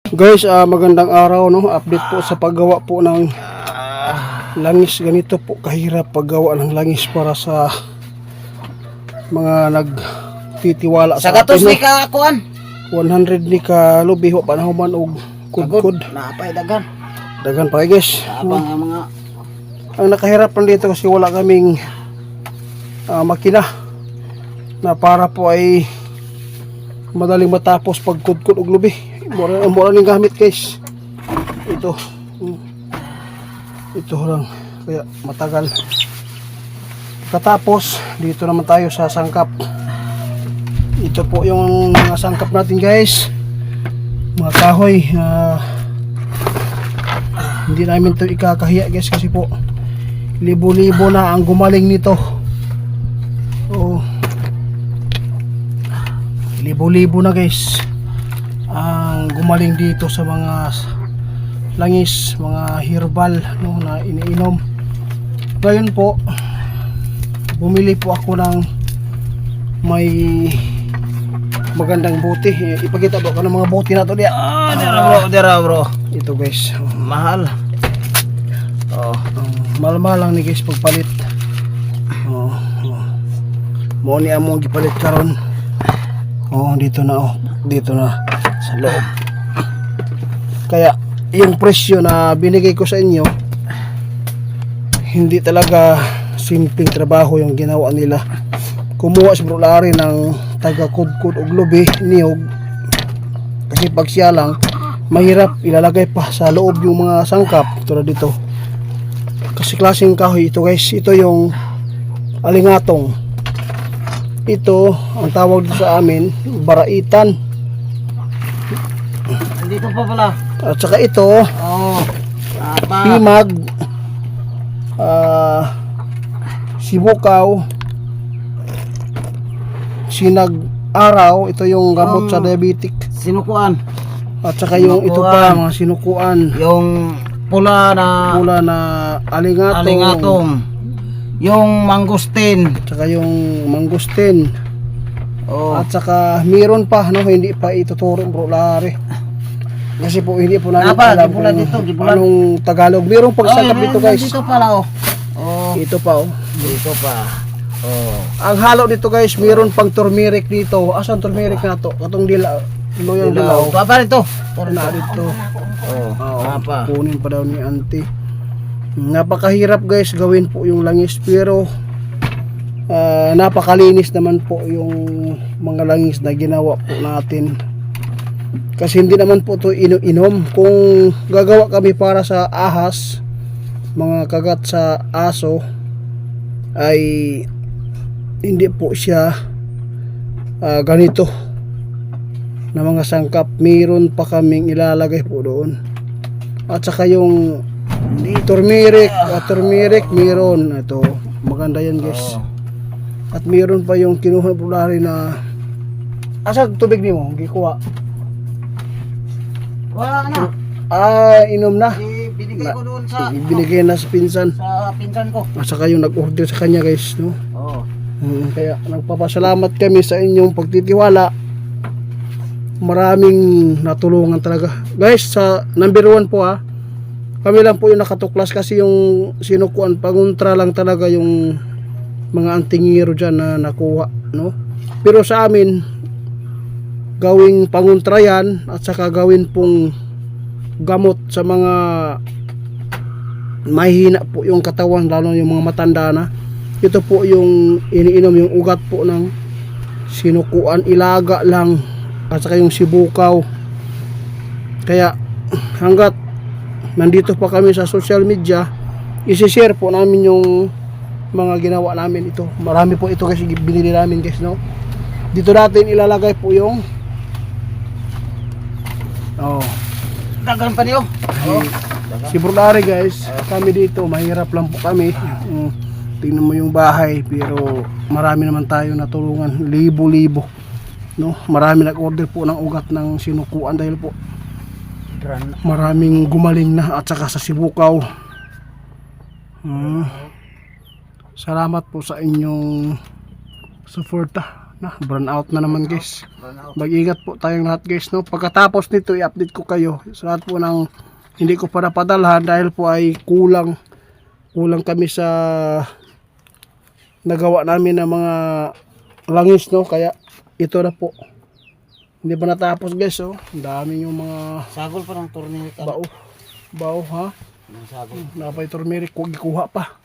Guys, magandang araw, no? Update po sa paggawa po ng langis. Ganito po kahirap paggawa ng langis para sa mga nagtitiwala Sa sa gatos atin, ni ka kuan. 100 ni ka lubi ho panahuman og kudkod. Napay dagan. Dagan pa guys. Abang ang mga Ang nakahirap lang dito kasi wala kaming makina na para po ay madaling matapos pagkudkod og lubi. Mura ning gamit guys. Ito lang kaya matagal. Katapos dito naman tayo sa sangkap. Ito po yung mga sangkap natin guys, mga kahoy. Hindi namin ito ikakahiya guys kasi po libo-libo na ang gumaling nito. Libo-libo na guys ang gumaling dito sa mga langis, mga herbal, no, na iniinom. Ngayon po bumili po ako ng may magandang buti. Ipakita ko ng mga buti na to diya. dera bro. Ito guys, Mahal. mahal lang ni guys pagpalit. Mo ni among gipalit karon. Dito na sa loob. Kaya yung presyo na binigay ko sa inyo, hindi talaga simpleng trabaho yung ginawa nila. Kumuha si Bro Larry ng taga-kudkod og lubi, niyog. Kasi pag siya lang, mahirap ilalagay pa sa loob yung mga sangkap tulad dito. Kasi klaseng kahoy ito guys. Ito yung alingatong. Ito ang tawag dito sa amin, baraitan. Dito pa pala. At saka ito, himag, sibukaw, sinag-araw. Ito yung gamot sa diabetic. Sinukuan. At saka yung ito pa, mga sinukuan. Yung pula na alingatong. Yung mangustin. At saka yung mangustin. Oh. At saka meron pa, no, hindi pa ituturo Bro Larry. Kasi po hindi po namin alam kung anong Tagalog. Merong pagsangkap dito guys. Dito pala Ito pa Dito pa. Ang halo dito guys, meron pang turmeric dito. Asan turmeric na to? Katong loyal dilaw. Pa rito. Na dito. Apa? Kunin pa daw ni auntie. Napakahirap guys gawin po yung langis, pero napakalinis naman po yung mga langis na ginawa po natin. Kasi hindi naman po ito inom. Kung gagawa kami para sa ahas, mga kagat sa aso, ay hindi po siya ganito na mga sangkap. Meron pa kaming ilalagay po doon. At saka yung turmeric meron. Ito maganda yan guys. At meron pa yung kinuha po Larry na asa tubig nimo gikuha. Wala na. Inom na. Binigay ko doon sa Ibinigay na sa pinsan. pinsan ko. At saka yung nag-order sa kanya guys, no? Oo. Kaya nagpapasalamat kami sa inyong pagtitiwala. Maraming natulungan talaga guys. Sa number 1 po kami lang po yung nakatuklas kasi yung sinukuan panguntra lang talaga yung mga antingero dyan na nakuha, no? Pero sa amin gawing panguntra yan, at saka gawin pong gamot sa mga mahina po yung katawan, lalo yung mga matanda na. Ito po yung iniinom, yung ugat po ng sinukuan, ilaga lang, at saka yung sibukaw. Kaya hanggat nandito pa kami sa social media, isi-share po namin yung mga ginawa namin. Ito marami po ito kasi binili namin guys, no? Dito natin ilalagay po yung Dagan pa niyo. si Bro Larry guys. Kami dito mahirap lang po kami. Tingnan mo yung bahay, pero marami naman tayo natulungan, libo-libo, no? Marami nag-order po ng ugat ng sinukuan dahil po maraming gumaling na, at saka sa sibukaw. Salamat po sa inyong suporta Na, burn out na naman guys. Burnout. Mag-ingat po tayong lahat guys, no. Pagkatapos nito i-update ko kayo sa lahat po ng hindi ko pa napadalhan dahil po ay kulang kami sa nagawa namin ng mga langis, no. Kaya ito na po. Hindi pa natapos guys, oh. Ang dami yung mga Sagol pa ng turniket. bao ha. Ng sagol. Napay turmeric, kuha pa.